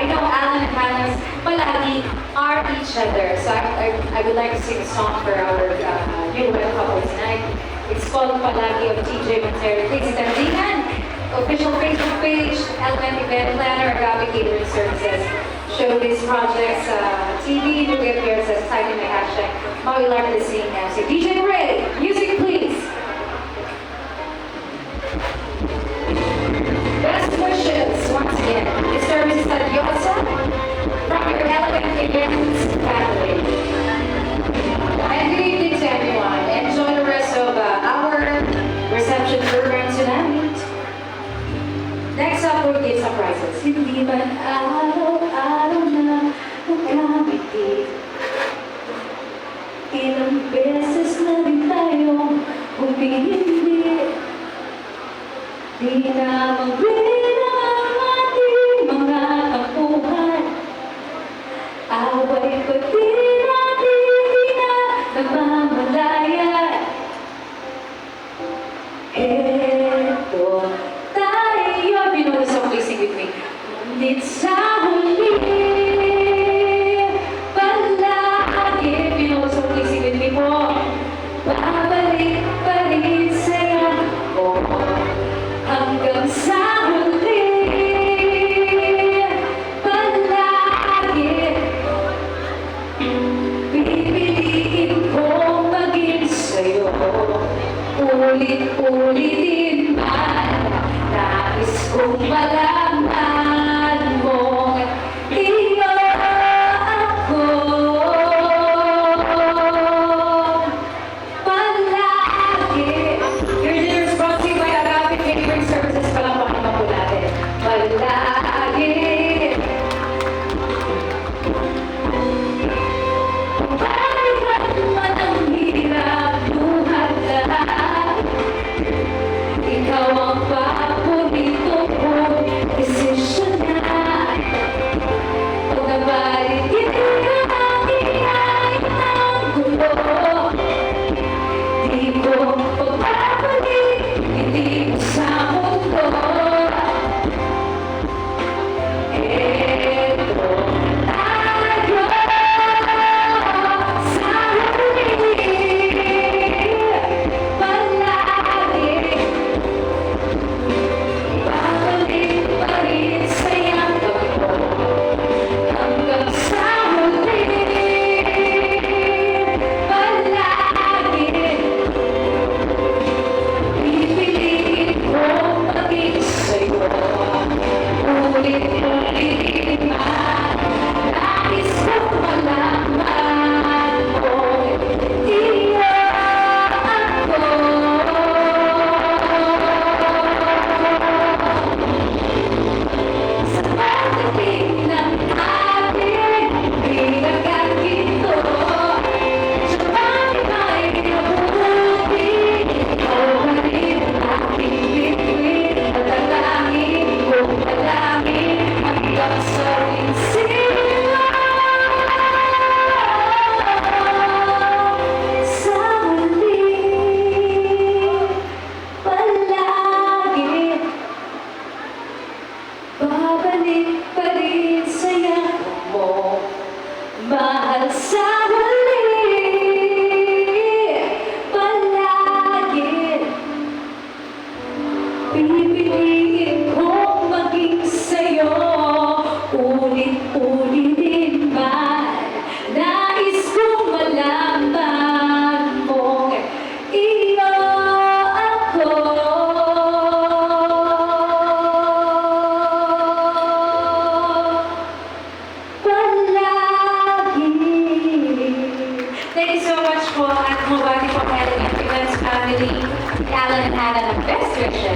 I know Alan and Hannah's palagi are each other. So I would like to sing a song for our newlywed couple tonight. It's called Palagi of TJ Montero. Please attend official Facebook page, Element Event Planner, Agape Catering Services. Showbiz projects, TV, you get yours as type in the hashtag. Mawilar to sing now. So DJ Ray, music please. Best wishes once again. This service is at Yosa from your Element Events family. And good evening to everyone. Enjoy the rest of our reception program tonight. Next up, we'll give some prizes. Hindi ba araw-araw na magkamiti? Ilang beses na rin tayong humihindi. Di na magbilang ang ating mga tampuhan. Away pati natin di na namamalayan. Eto tayo, binuha sa kissing with me. Ngunit sa huli, palagi, binuha sa kissing with me po. Babalik pa rin sa'yo ko. Hanggang sa huli, palagi, pipiliin ko maging sa'yo. Ulit-ulitin man, nais kong malaman mong iyo ako. Palagi. Your dinner is brought to you by Agape Catering Services. Palakpakan naman po natin. Palagi. Balikan man ang hirap buhat lahat. Ikaw ang paborito kong desisyon na. Pag nabalik ka ang ingay ng gulo, di ko pagbabalik, hindi ko sa mundo. Eto tayo sa huli, palagi. Babalik pa rin sa'yo ko. Hanggang sa huli, palagi. Pipiliin ko maging sa'yo. Ulit-ulitin man, nais kong malaman mong iyo ako. Sa pagdating ng ating pinagkakito, sa pag-iba'y nabubuti, ikaw pa rin ang aking bituin. Matalangin kong dalangin hanggang sa simula. Sa huli, palagi, babalik pa rin sa'yo mo. Mahal sa huli, palagi. Pipiliin kong maging sa'yo. Ulit-ulitin man, nais kong malaman mong iyo ako. Palagi. Thank you so much po at mabati po ang Element Events family, Alan and Hannah ng best wishes.